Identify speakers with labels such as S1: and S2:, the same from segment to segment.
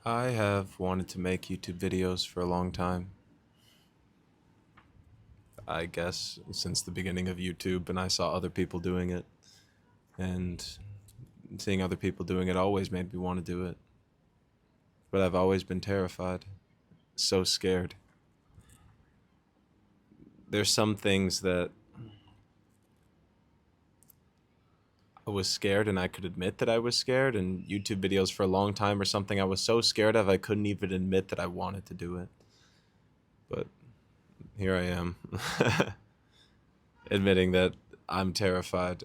S1: I have wanted to make YouTube videos for a long time. I guess since the beginning of YouTube, and I saw other people doing it, and seeing other people doing it always made me want to do it. But I've always been terrified, so scared. There's some things that I was scared and I could admit that I was scared, and YouTube videos for a long time are something I was so scared of I couldn't even admit that I wanted to do it. But here I am, admitting that I'm terrified.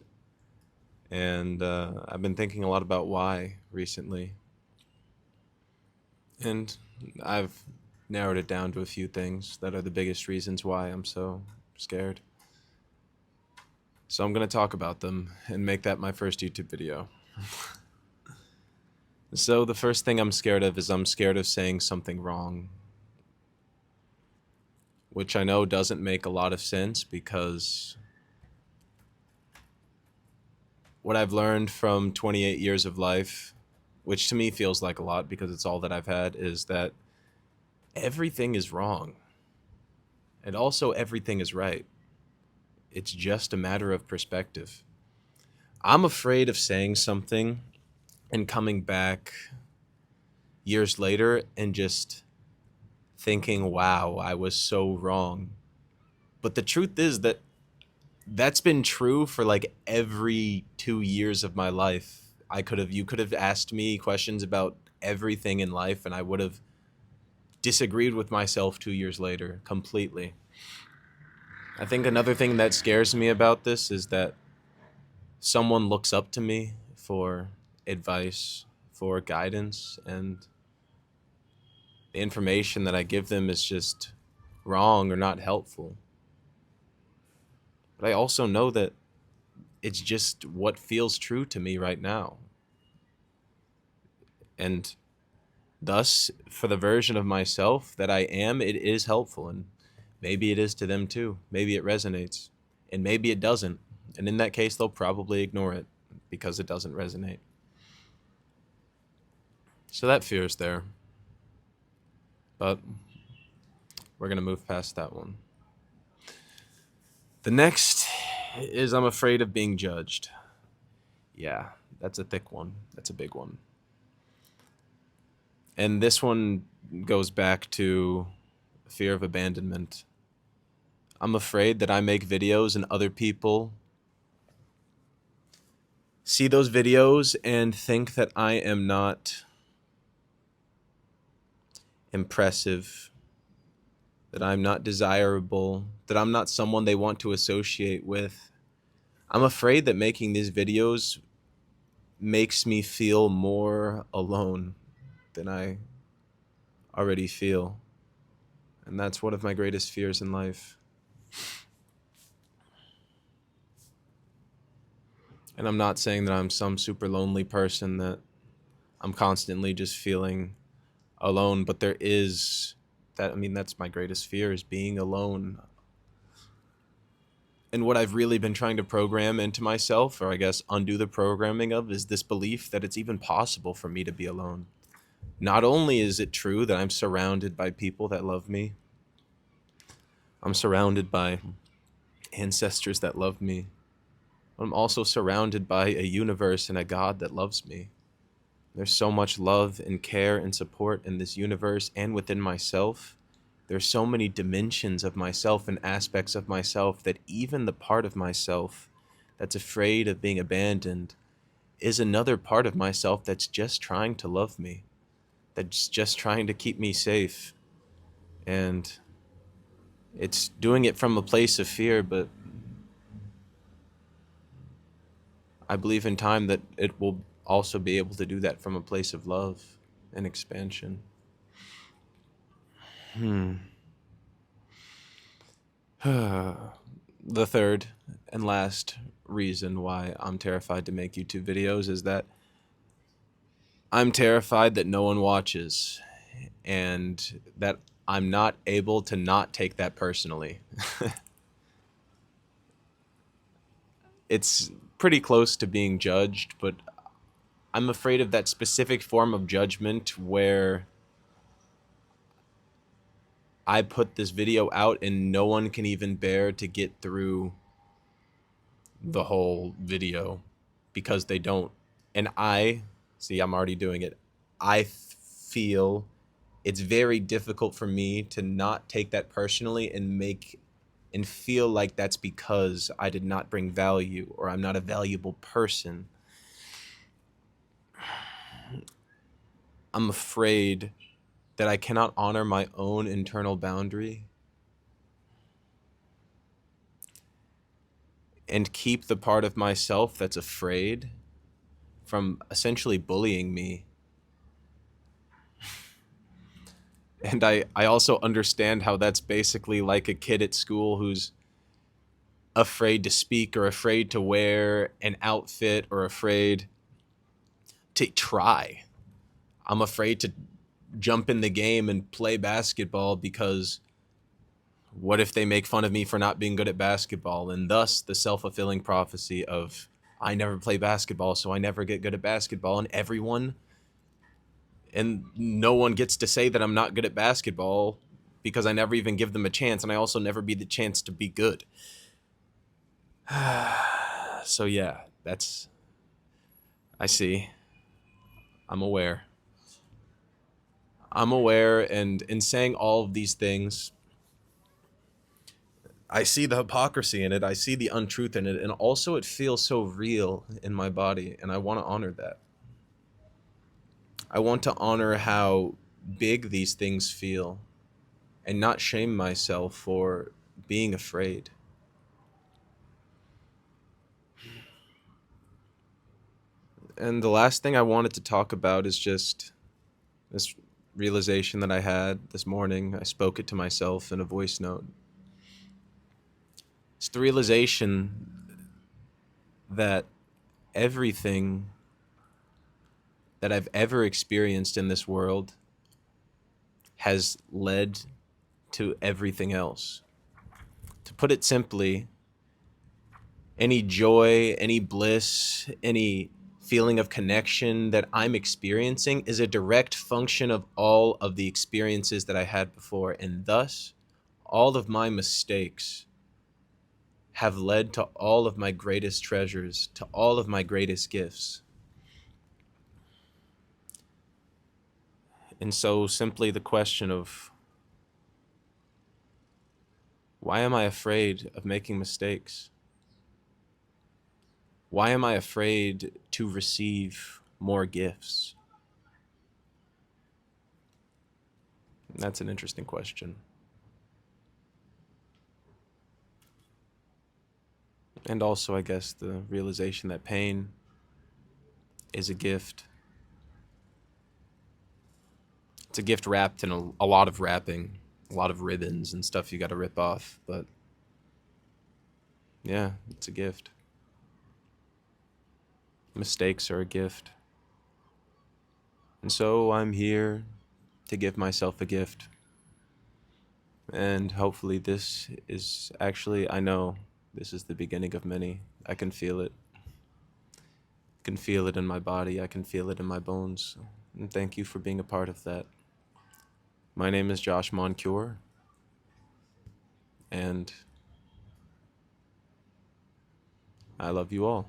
S1: And I've been thinking a lot about why recently. And I've narrowed it down to a few things that are the biggest reasons why I'm so scared. So I'm going to talk about them and make that my first YouTube video. So the first thing I'm scared of is I'm scared of saying something wrong. Which I know doesn't make a lot of sense because what I've learned from 28 years of life, which to me feels like a lot because it's all that I've had, is that everything is wrong. And also everything is right. It's just a matter of perspective. I'm afraid of saying something and coming back years later and just thinking, wow, I was so wrong. But the truth is that that's been true for like every 2 years of my life. You could have asked me questions about everything in life and I would have disagreed with myself 2 years later completely. I think another thing that scares me about this is that someone looks up to me for advice, for guidance, and the information that I give them is just wrong or not helpful. But I also know that it's just what feels true to me right now. And thus, for the version of myself that I am, it is helpful. And maybe it is to them too. Maybe it resonates. And maybe it doesn't. And in that case, they'll probably ignore it because it doesn't resonate. So that fear is there. But we're going to move past that one. The next is I'm afraid of being judged. Yeah, that's a thick one. That's a big one. And this one goes back to fear of abandonment. I'm afraid that I make videos and other people see those videos and think that I am not impressive, that I'm not desirable, that I'm not someone they want to associate with. I'm afraid that making these videos makes me feel more alone than I already feel. And that's one of my greatest fears in life. And I'm not saying that I'm some super lonely person that I'm constantly just feeling alone, but there is that, that's my greatest fear, is being alone. And what I've really been trying to program into myself, or I guess undo the programming of, is this belief that it's even possible for me to be alone. Not only is it true that I'm surrounded by people that love me, I'm surrounded by ancestors that love me, I'm also surrounded by a universe and a God that loves me. There's so much love and care and support in this universe and within myself. There's so many dimensions of myself and aspects of myself that even the part of myself that's afraid of being abandoned is another part of myself that's just trying to love me, that's just trying to keep me safe. And it's doing it from a place of fear, but I believe in time that it will also be able to do that from a place of love and expansion. The third and last reason why I'm terrified to make YouTube videos is that I'm terrified that no one watches and that I'm not able to not take that personally. It's pretty close to being judged, but I'm afraid of that specific form of judgment where I put this video out and no one can even bear to get through the whole video because they don't. And see, I'm already doing it. I feel it's very difficult for me to not take that personally and feel like that's because I did not bring value or I'm not a valuable person. I'm afraid that I cannot honor my own internal boundary and keep the part of myself that's afraid from essentially bullying me. And I also understand how that's basically like a kid at school who's afraid to speak or afraid to wear an outfit or afraid to try. I'm afraid to jump in the game and play basketball because what if they make fun of me for not being good at basketball? And thus the self-fulfilling prophecy of I never play basketball, so I never get good at basketball. And no one gets to say that I'm not good at basketball because I never even give them a chance. And I also never be the chance to be good. So yeah, I see. I'm aware. And in saying all of these things, I see the hypocrisy in it. I see the untruth in it. And also it feels so real in my body. And I want to honor that. I want to honor how big these things feel and not shame myself for being afraid. And the last thing I wanted to talk about is just this realization that I had this morning. I spoke it to myself in a voice note. It's the realization that everything that I've ever experienced in this world has led to everything else. To put it simply, any joy, any bliss, any feeling of connection that I'm experiencing is a direct function of all of the experiences that I had before. And thus, all of my mistakes have led to all of my greatest treasures, to all of my greatest gifts. And so simply the question of, why am I afraid of making mistakes? Why am I afraid to receive more gifts? That's an interesting question. And also, I guess, the realization that pain is a gift. It's a gift wrapped in a lot of wrapping, a lot of ribbons and stuff you got to rip off. But yeah, it's a gift. Mistakes are a gift. And so I'm here to give myself a gift. And hopefully this is actually, I know this is the beginning of many. I can feel it. I can feel it in my body. I can feel it in my bones. And thank you for being a part of that. My name is Josh Moncure. And I love you all.